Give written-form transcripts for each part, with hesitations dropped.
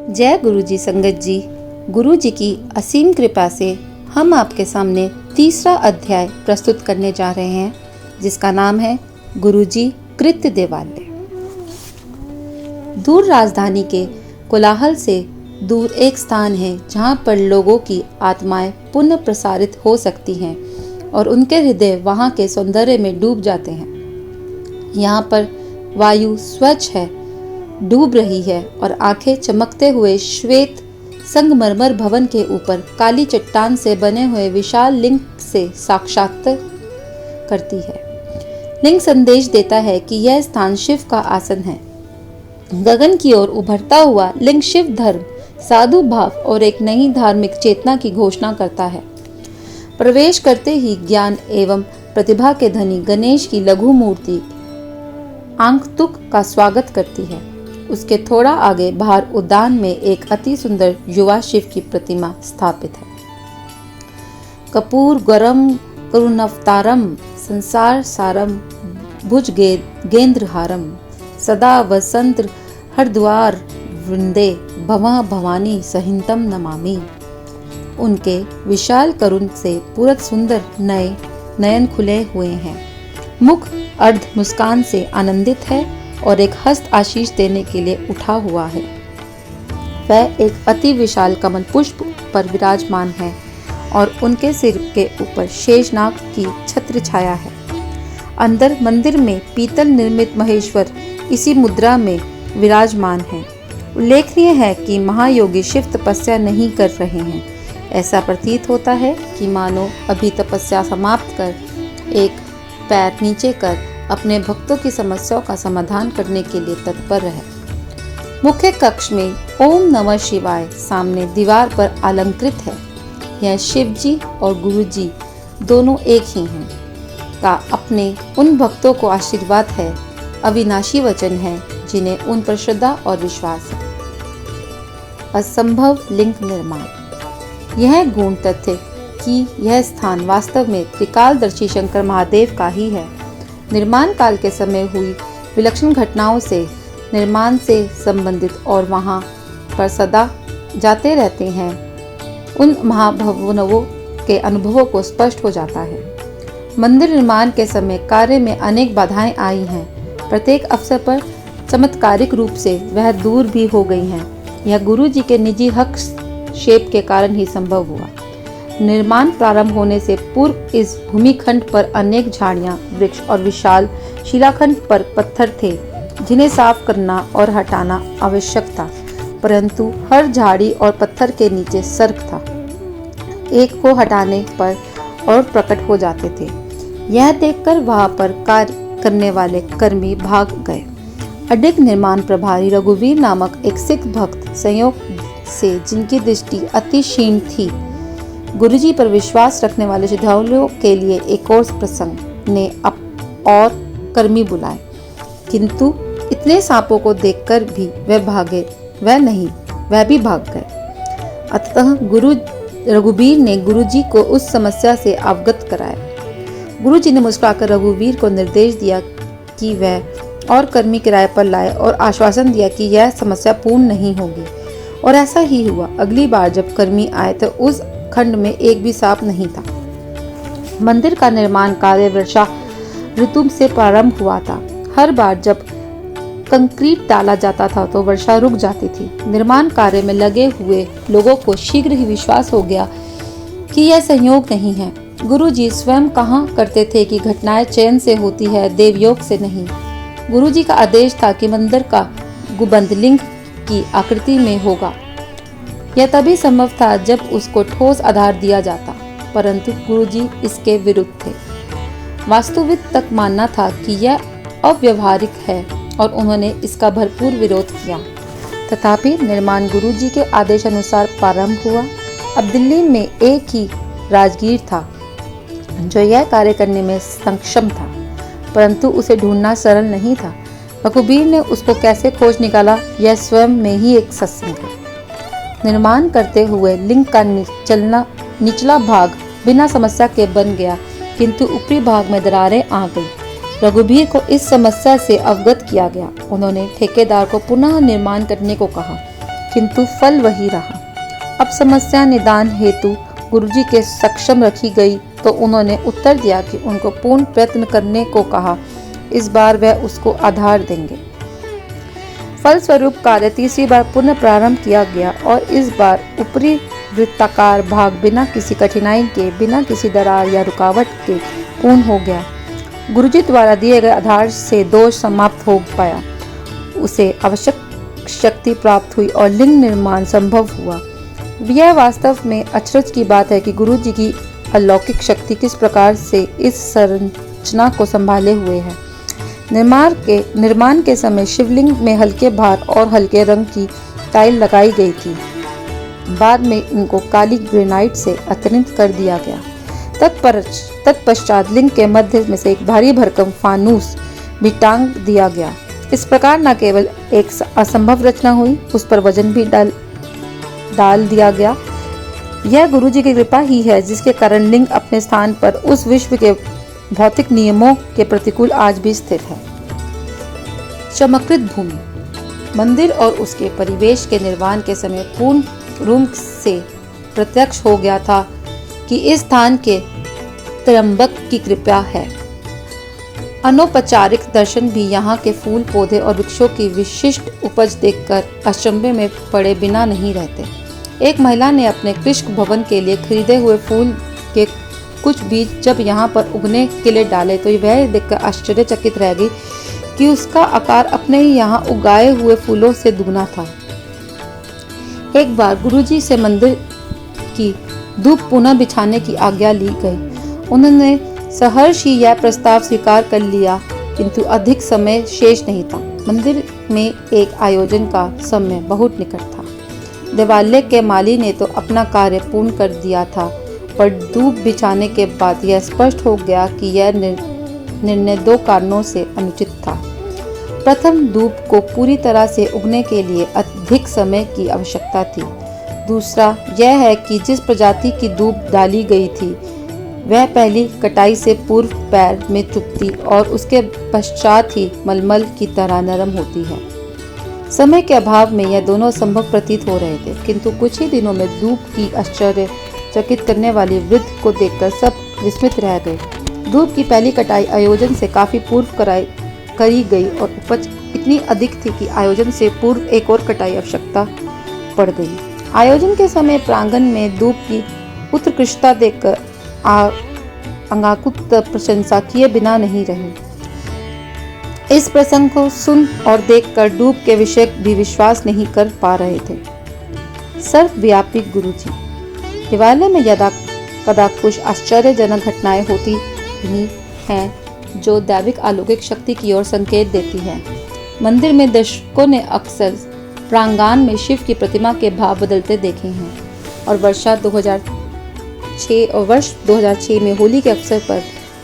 जय गुरुजी संगत जी। गुरुजी की असीम कृपा से हम आपके सामने तीसरा अध्याय प्रस्तुत करने जा रहे हैं, जिसका नाम है गुरुजी कृत्य देवालय। दूर राजधानी के कोलाहल से दूर एक स्थान है जहाँ पर लोगों की आत्माएं पुनः प्रसारित हो सकती हैं और उनके हृदय वहाँ के सौंदर्य में डूब जाते हैं। यहाँ पर वायु स्वच्छ है, डूब रही है और आंखें चमकते हुए श्वेत संगमरमर भवन के ऊपर काली चट्टान से बने हुए विशाल लिंग से साक्षात्कार करती है। लिंग संदेश देता है कि यह स्थान शिव का आसन है। गगन की ओर उभरता हुआ लिंग शिव धर्म, साधु भाव और एक नई धार्मिक चेतना की घोषणा करता है। प्रवेश करते ही ज्ञान एवं प्रतिभा के धनी गणेश की लघु मूर्ति आगंतुक का स्वागत करती है। उसके थोड़ा आगे बाहर उद्यान में एक अति सुंदर युवा शिव की प्रतिमा स्थापित है। कपूर गरम करुणवतारम संसार सारम भुज गेंद्रहारम सदा वसंत हरद्वार वृंदे भवा भवानी सहिंतम नमामि। उनके विशाल करुण से पूरत सुंदर नए नयन खुले हुए हैं। मुख अर्ध मुस्कान से आनंदित है और एक हस्त आशीष देने के लिए उठा हुआ है। वह एक अति विशाल कमल पुष्प पर विराजमान है और उनके सिर के ऊपर शेषनाग की छत्र छाया है। अंदर मंदिर में पीतल निर्मित महेश्वर इसी मुद्रा में विराजमान है। उल्लेखनीय है कि महायोगी शिव तपस्या नहीं कर रहे हैं। ऐसा प्रतीत होता है कि मानो अभी तपस्या समाप्त कर एक पैर नीचे कर अपने भक्तों की समस्याओं का समाधान करने के लिए तत्पर है। मुख्य कक्ष में ओम नमः शिवाय सामने दीवार पर अलंकृत है। यह शिव जी और गुरु जी दोनों एक ही हैं का अपने उन भक्तों को आशीर्वाद है, अविनाशी वचन है जिन्हें उन पर श्रद्धा और विश्वास है। असंभव लिंग निर्माण। यह गूढ़ तथ्य कि यह स्थान वास्तव में त्रिकालदर्शी शंकर महादेव का ही है। निर्माण काल के समय हुई विलक्षण घटनाओं से निर्माण से संबंधित और वहां पर सदा जाते रहते हैं उन महाभवनों के अनुभवों को स्पष्ट हो जाता है। मंदिर निर्माण के समय कार्य में अनेक बाधाएं आई हैं। प्रत्येक अवसर पर चमत्कारिक रूप से वह दूर भी हो गई हैं। यह गुरु जी के निजी हस्तक्षेप के कारण ही संभव हुआ। निर्माण प्रारंभ होने से पूर्व इस भूमिखंड पर अनेक झाड़ियां, वृक्ष और विशाल शिलाखंड पर पत्थर थे जिन्हें साफ करना और हटाना आवश्यक था, परंतु हर झाड़ी और पत्थर के नीचे सर्प था। एक को हटाने पर और प्रकट हो जाते थे। यह देखकर वहां पर कार्य करने वाले कर्मी भाग गए। अडिग निर्माण प्रभारी रघुवीर नामक एक सिख भक्त संयोग से, जिनकी दृष्टि अति क्षीण थी, गुरुजी पर विश्वास रखने वाले श्रद्धालुओं के लिए एक और प्रसंग ने और कर्मी बुलाए, किंतु इतने सांपों को देखकर भी वह भी भाग गए। अतः रघुवीर ने गुरुजी को उस समस्या से अवगत कराया। गुरुजी ने मुस्कुराकर रघुवीर को निर्देश दिया कि वह और कर्मी किराए पर लाए और आश्वासन दिया कि यह समस्या पूर्ण नहीं होगी। और ऐसा ही हुआ। अगली बार जब कर्मी आए तो उस खंड में एक भी सांप नहीं था। मंदिर का निर्माण कार्य वर्षा ऋतु से प्रारंभ हुआ था। हर बार जब कंक्रीट डाला जाता था तो वर्षा रुक जाती थी। निर्माण कार्य में लगे हुए लोगों को शीघ्र ही विश्वास हो गया कि यह संयोग नहीं है। गुरुजी स्वयं कहा करते थे कि घटनाएं चयन से होती है, देवयोग से नहीं। गुरुजी का आदेश था कि मंदिर का गुंबद लिंग की आकृति में होगा। यह तभी संभव था जब उसको ठोस आधार दिया जाता, परंतु गुरुजी इसके विरुद्ध थे। वास्तुविद तक मानना था कि यह अव्यवहारिक है और उन्होंने इसका भरपूर विरोध किया। तथापि निर्माण गुरुजी के आदेशानुसार प्रारंभ हुआ। अब दिल्ली में एक ही राजगीर था जो यह कार्य करने में सक्षम था, परंतु उसे ढूंढना सरल नहीं था। रघुवीर ने उसको कैसे खोज निकाला, यह स्वयं में ही एक सत्संग है। निर्माण करते हुए लिंग का निचला भाग बिना समस्या के बन गया, किंतु ऊपरी भाग में दरारें आ गई। रघुबीर को इस समस्या से अवगत किया गया। उन्होंने ठेकेदार को पुनः निर्माण करने को कहा, किंतु फल वही रहा। अब समस्या निदान हेतु गुरुजी के सक्षम रखी गई तो उन्होंने उत्तर दिया कि उनको पूर्ण प्रयत्न करने को कहा। इस बार वह उसको आधार देंगे। फलस्वरूप कार्य तीसरी बार पुनः प्रारंभ किया गया और इस बार ऊपरी वृत्ताकार भाग बिना किसी कठिनाई के, बिना किसी दरार या रुकावट के पूर्ण हो गया। गुरुजी द्वारा दिए गए आधार से दोष समाप्त हो पाया, उसे आवश्यक शक्ति प्राप्त हुई और लिंग निर्माण संभव हुआ। यह वास्तव में अचरज की बात है कि गुरुजी की अलौकिक शक्ति किस प्रकार से इस संरचना को संभाले हुए है। निर्माण के समय शिवलिंग में हल्के भार और हल्के रंग की टाइल लगाई गई थी। बाद में इनको काली ग्रेनाइट से अतिरिक्त कर दिया गया। तत्पश्चात लिंग के मध्य में से एक भारी भरकम फानूस भी टांग दिया गया। इस प्रकार न केवल एक असंभव रचना हुई, उस पर वजन भी डाल दिया गया। यह गुरुजी की कृपा ही है जिसके कारण लिंग अपने स्थान पर उस विश्व के भौतिक नियमों के प्रतिकूल आज भी स्थिर है। चमकृत भूमि। मंदिर और उसके परिवेश के निर्माण के समय पूर्ण रूप से प्रत्यक्ष हो गया था कि इस स्थान के त्रयंबक की कृपा है। अनौपचारिक दर्शन भी यहाँ के फूल पौधे और वृक्षों की विशिष्ट उपज देखकर अचंभे में पड़े बिना नहीं रहते। एक महिला ने अपने कृष्ण भवन के लिए खरीदे हुए फूल के कुछ बीज जब यहाँ पर उगने के लिए डाले तो वह देखकर आश्चर्यचकित रह गई कि उसका आकार अपने ही यहाँ उगाए हुए फूलों से दुगना था। एक बार गुरुजी से मंदिर की धूप पुनः बिछाने की आज्ञा ली गई। उन्होंने सहर्ष ही यह प्रस्ताव स्वीकार कर लिया, किंतु अधिक समय शेष नहीं था। मंदिर में एक आयोजन का समय बहुत निकट था। देवालय के माली ने तो अपना कार्य पूर्ण कर दिया था, पर धूप बिछाने के बाद यह स्पष्ट हो गया कि यह निर्णय दो कारणों से अनुचित था। प्रथम, धूप को पूरी तरह से उगने के लिए अधिक समय की आवश्यकता थी। दूसरा यह है कि जिस प्रजाति की धूप डाली गई थी वह पहली कटाई से पूर्व पैर में चुभती और उसके पश्चात ही मलमल की तरह नरम होती है। समय के अभाव में यह दोनों संभव प्रतीत हो रहे थे, किंतु कुछ ही दिनों में धूप की आश्चर्यचकित करने वाली वृद्धि को देखकर सब विस्मित रह गए। धूप की पहली कटाई आयोजन से काफी पूर्व करी गई और उपज इतनी अधिक थी कि आयोजन से पूर्व एक और कटाई आवश्यकता पड़ गई। आयोजन के समय प्रांगण में धूप की उत्कृष्टता देखकर अंगाकुत प्रशंसा किए बिना नहीं रहे। इस प्रसंग को सुन और देखकर धूप के विषय भी विश्वास नहीं कर पा रहे थे। सर्वव्यापी गुरुजी। देवालय में यदा कदा कुछ आश्चर्यजनक घटनाएं होती ही हैं जो दैविक अलौकिक शक्ति की ओर संकेत देती हैं। मंदिर में दर्शकों ने अक्सर प्रांगण में शिव की प्रतिमा के भाव बदलते देखे हैं और वर्ष 2006 में होली के अवसर पर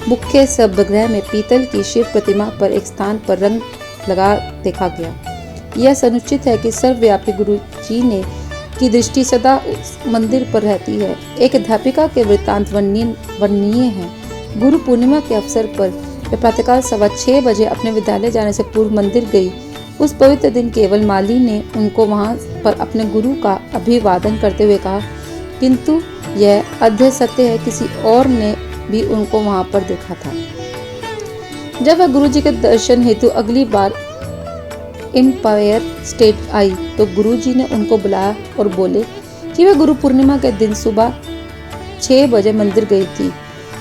मुख्य सभागृह में पीतल की शिव प्रतिमा पर एक स्थान पर रंग लगा देखा गया। यह सुनिश्चित है कि सर्वव्यापी गुरुजी ने की दृष्टि सदा उस मंदिर पर रहती है। एक अध्यापिका के वृत्तांत वर्णनीय है। गुरु पूर्णिमा के अवसर पर वे प्रातःकाल 6:15 बजे अपने विद्यालय जाने से पूर्व मंदिर गई। उस पवित्र दिन केवल माली ने उनको वहां पर अपने गुरु का अभिवादन करते हुए कहा, किंतु यह अध्यय सत्य है किसी और ने भी उनको वहां पर देखा था। जब वह गुरुजी के दर्शन हेतु अगली बार एम्पायर स्टेट आई तो गुरुजी ने उनको बुलाया और बोले कि वह गुरु पूर्णिमा के दिन सुबह 6 बजे मंदिर गई थी।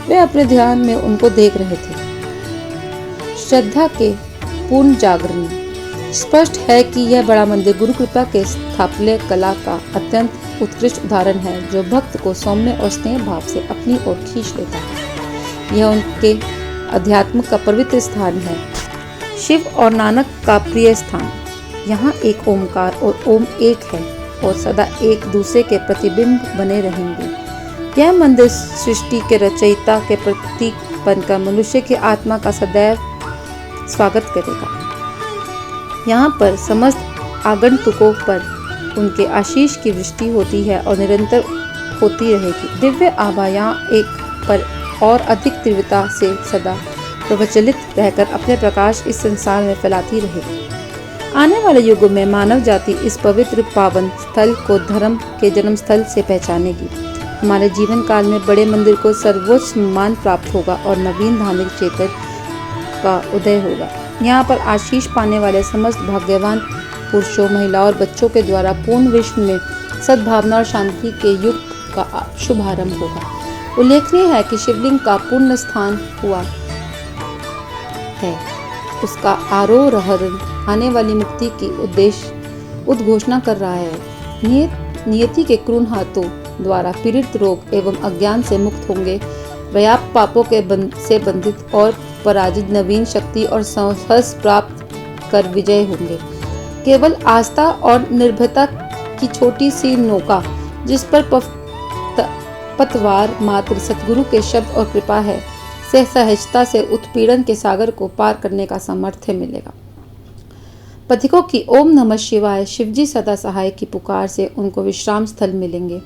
वे अपने ध्यान में उनको देख रहे थे। श्रद्धा के पूर्ण जागरण। स्पष्ट है कि यह बड़ा मंदिर गुरु कृपा के स्थापत्य कला का अत्यंत उत्कृष्ट उदाहरण है जो भक्त को सौम्य और स्नेह भाव से अपनी ओर खींच लेता है। यह उनके अध्यात्म का पवित्र स्थान है, शिव और नानक का प्रिय स्थान। यहाँ एक ओमकार और ओम एक है और सदा एक दूसरे के प्रतिबिंब बने रहेंगे। यह मंदिर सृष्टि के रचयिता के प्रतीक बनकर मनुष्य की आत्मा का सदैव स्वागत करेगा। यहाँ पर समस्त आगंतुकों पर उनके आशीष की वृष्टि होती है और निरंतर होती रहेगी। दिव्य आभा यहाँ एक पर और अधिक तीव्रता से सदा प्रज्वलित रहकर अपने प्रकाश इस संसार में फैलाती रहेगी। आने वाले युगों में मानव जाति इस पवित्र पावन स्थल को धर्म के जन्म स्थल से पहचानेगी। हमारे जीवन काल में बड़े मंदिर को सर्वोच्च सम्मान प्राप्त होगा और नवीन धार्मिक चेतन का उदय होगा। यहाँ पर आशीष पाने वाले समस्त भाग्यवान पुरुषों, महिलाओं और बच्चों के द्वारा पूर्ण विश्व में सद्भावना और शांति के युग का शुभारंभ होगा। उल्लेखनीय है कि शिवलिंग का पुण्य स्थान हुआ है, उसका आरोहण आने वाली मुक्ति की उद्घोषणा कर रहा है। नियति के क्रूर हाथों द्वारा पीड़ित रोग एवं अज्ञान से मुक्त होंगे, व्याप्त पापों के से बंधित और पराजित नवीन शक्ति और साहस प्राप्त कर विजय होंगे। केवल आस्था और निर्भयता की छोटी सी नौका, जिस पर पतवार मात्र सतगुरु के शब्द और कृपा है, से सहजता से उत्पीड़न के सागर को पार करने का सामर्थ्य मिलेगा। पथिकों की ओम नमः शिवाय शिवजी सदा सहाय की पुकार से उनको विश्राम स्थल मिलेंगे।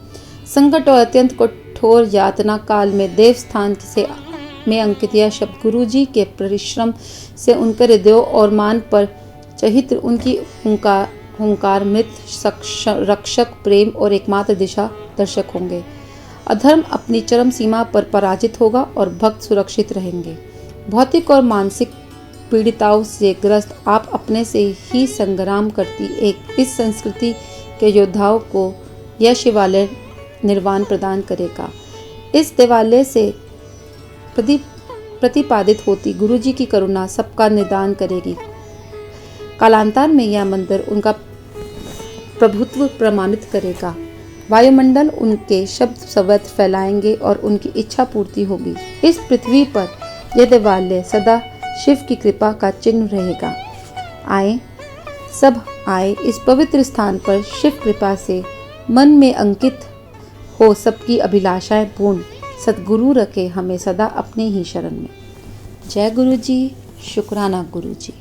संकट और अत्यंत कठोर यातना काल में देव स्थान से में अंकित यह शब्द गुरु जी के परिश्रम से उनके हृदयों और मान पर चहित्र उनकी हुंकार मृत रक्षक, प्रेम और एकमात्र दिशा दर्शक होंगे। अधर्म अपनी चरम सीमा पर पराजित होगा और भक्त सुरक्षित रहेंगे। भौतिक और मानसिक पीड़िताओं से ग्रस्त आप अपने से ही संग्राम करती एक इस संस्कृति के योद्धाओं को यह शिवालय निर्वाण प्रदान करेगा। इस देवालय से प्रतिपादित होती गुरु जी की करुणा सबका निदान करेगी। कालांतर में यह मंदिर उनका प्रभुत्व प्रमाणित करेगा। वायुमंडल उनके शब्द सवत फैलाएंगे और उनकी इच्छा पूर्ति होगी। इस पृथ्वी पर यह देवालय सदा शिव की कृपा का चिन्ह रहेगा। आए इस पवित्र स्थान पर शिव कृपा से मन में अंकित हो सबकी अभिलाषाएं पूर्ण। सतगुरु रखे हमें सदा अपने ही शरण में। जय गुरु जी, शुक्राना गुरु जी।